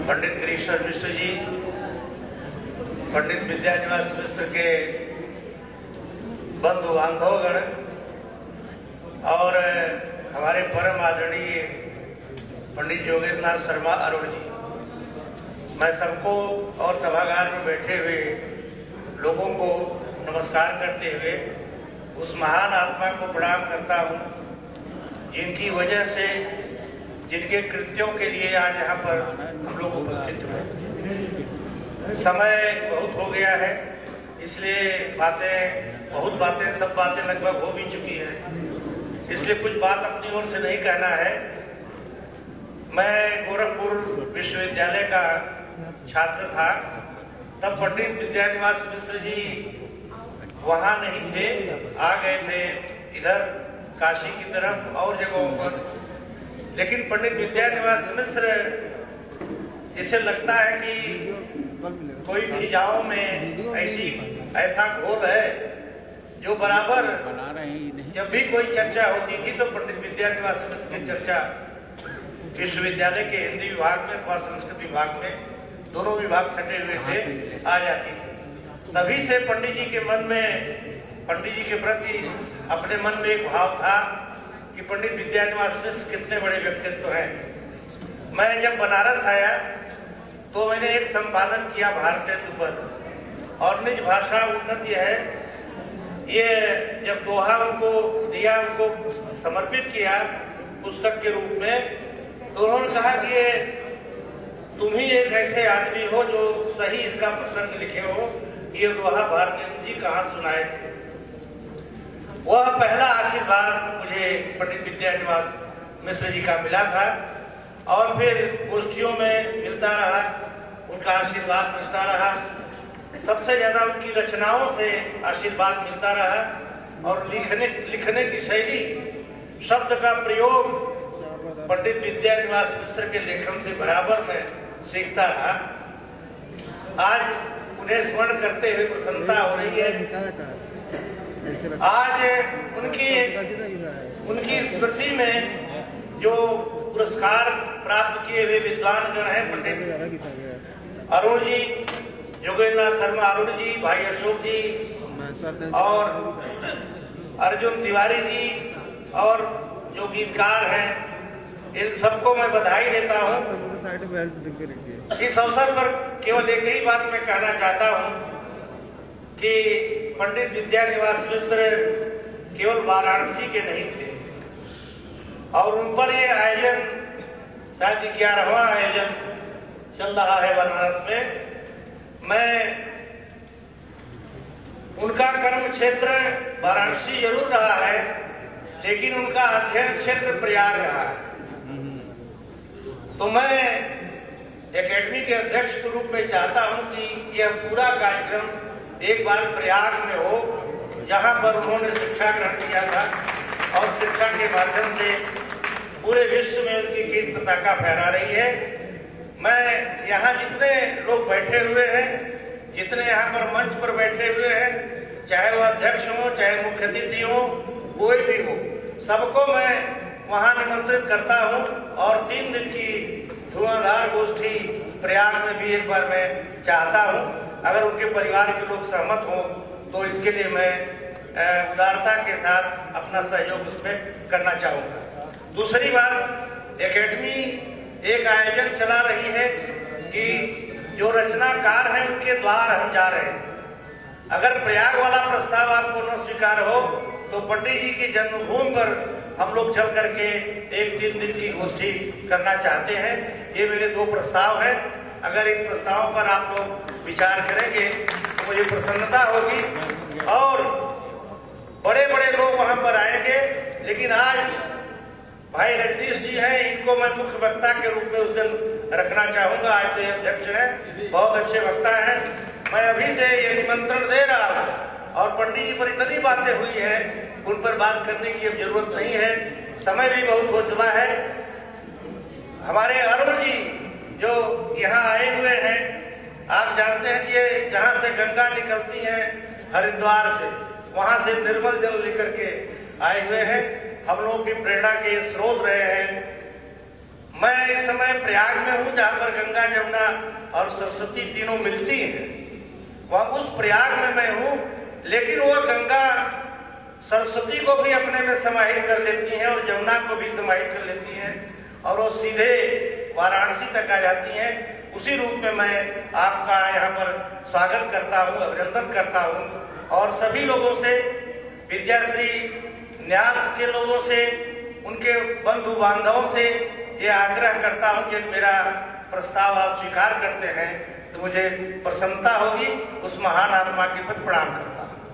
पंडित गिरीश्वर मिश्र जी, पंडित विद्यानिवास मिश्र के बंधु बांधवगण और हमारे परम आदरणीय पंडित योगेंद्रनाथ शर्मा अरुण जी, मैं सबको और सभागार में बैठे हुए लोगों को नमस्कार करते हुए उस महान आत्मा को प्रणाम करता हूँ जिनकी वजह से, जिनके कृत्यों के लिए आज यहाँ पर हम लोग उपस्थित हुए। समय बहुत हो गया है, इसलिए बहुत बातें सब बातें लगभग हो भी चुकी हैं, इसलिए कुछ बात अपनी ओर से नहीं कहना है। मैं गोरखपुर विश्वविद्यालय का छात्र था, तब पंडित विद्यानिवास मिश्र जी वहां नहीं थे, आ गए थे इधर काशी की तरफ और जगहों पर। लेकिन पंडित विद्यानिवास मिश्र, इसे लगता है कि कोई फिजाओं में ऐसा घोल है जो बराबर जब भी कोई चर्चा होती थी तो पंडित विद्यानिवास मिश्र की चर्चा विश्वविद्यालय के हिंदी विभाग में अथवा संस्कृत विभाग में, दोनों विभाग सटे हुए थे, आ जाती थी। तभी से पंडित जी के मन में, पंडित जी के प्रति अपने मन में एक भाव था कि पंडित विद्यानिवास मिश्र कितने बड़े व्यक्तित्व हैं। मैं जब बनारस आया तो मैंने एक संपादन किया भारतेंदु पर, और निज भाषा उन्नति है, ये जब दोहा उनको दिया, उनको समर्पित किया पुस्तक के रूप में, तो उन्होंने कहा कि ये तुम ही एक ऐसे आदमी हो जो सही इसका प्रसंग लिखे हो, ये दोहा भारतेंदु जी कहाँ सुनाए थे। वह पहला आशीर्वाद मुझे पंडित विद्यानिवास मिश्र जी का मिला था, और फिर गोष्ठियों में मिलता रहा, उनका आशीर्वाद मिलता रहा। सबसे ज्यादा उनकी रचनाओं से आशीर्वाद मिलता रहा, और लिखने की शैली, शब्द का प्रयोग पंडित विद्यानिवास मिश्र के लेखन से बराबर मैं सीखता रहा। आज उन्हें स्मरण करते हुए प्रसन्नता हो रही है। आज उनकी स्मृति में जो पुरस्कार प्राप्त किए हुए विद्वान गण हैं, पंडित अरुण जी, योगेंद्रनाथ शर्मा अरुण जी, भाई अशोक जी और अर्जुन तिवारी जी, और जो गीतकार हैं, इन सबको मैं बधाई देता हूँ। इस अवसर पर केवल एक ही बात मैं कहना चाहता हूँ कि पंडित विद्यानिवास मिश्र केवल वाराणसी के नहीं थे, और उन पर ये आयोजन, शायद 11वां आयोजन चल रहा है बनारस में। मैं उनका कर्म क्षेत्र वाराणसी जरूर रहा है, लेकिन उनका अध्ययन क्षेत्र प्रयाग रहा है। तो मैं एकेडमी के अध्यक्ष के रूप में चाहता हूं कि यह पूरा कार्यक्रम एक बार प्रयाग में हो, जहां पर उन्होंने शिक्षा ग्रहण किया था, और शिक्षा के माध्यम से पूरे विश्व में उनकी कीर्ति पताका फहरा रही है। मैं यहाँ जितने लोग बैठे हुए हैं, जितने यहाँ पर मंच पर बैठे हुए हैं, चाहे वो अध्यक्ष हो, चाहे मुख्य अतिथि हो, कोई भी हो, सबको मैं वहाँ निमंत्रित करता हूँ, और 3 दिन की धुआंधार गोष्ठी प्रयाग में भी एक बार मैं चाहता हूँ। अगर उनके परिवार के लोग सहमत हों तो इसके लिए मैं उदारता के साथ अपना सहयोग उसमें करना चाहूँगा। दूसरी बात, एकेडमी एक आयोजन चला रही है कि जो रचनाकार हैं उनके द्वार हम जा रहे हैं। अगर प्रयाग वाला प्रस्ताव आपको न स्वीकार हो तो पंडित जी की जन्मभूमि पर हम लोग चल करके एक 3 दिन की गोष्ठी करना चाहते हैं। ये मेरे 2 प्रस्ताव हैं। अगर इन प्रस्तावों पर आप लोग विचार करेंगे तो मुझे प्रसन्नता होगी, और बड़े बड़े लोग वहां पर आएंगे। लेकिन आज भाई रजनीश जी हैं, इनको मैं मुख्य वक्ता के रूप में उस दिन रखना चाहूंगा। आज तो अध्यक्ष हैं, बहुत अच्छे वक्ता हैं। मैं अभी से ये निमंत्रण दे रहा हूँ, और पंडित जी पर इतनी बातें हुई हैं, उन पर बात करने की अब जरूरत नहीं है, समय भी बहुत हो चुका है। हमारे अरुण जी जो यहाँ आए हुए हैं, आप जानते हैं कि ये जहाँ से गंगा निकलती है हरिद्वार से, वहां से निर्मल जल लेकर के आए हुए हैं। हम लोगों की प्रेरणा के स्रोत रहे हैं मैं इस समय प्रयाग में हूँ, जहाँ पर गंगा, जमुना और सरस्वती तीनों मिलती हैं। वह उस प्रयाग में मैं हूँ, लेकिन वो गंगा सरस्वती को भी अपने में समाहित कर लेती हैं और जमुना को भी समाहित कर लेती हैं और वो सीधे वाराणसी तक आ जाती हैं। उसी रूप में मैं आपका यहाँ पर स्वागत करता हूँ, अभिनंदन करता हूँ और सभी लोगों से, विद्याश्री न्यास के लोगों से, उनके बंधु बांधवों से ये आग्रह करता हूँ कि मेरा प्रस्ताव आप स्वीकार करते हैं तो मुझे प्रसन्नता होगी। उस महान आत्मा के प्रति प्रणाम करता हूँ।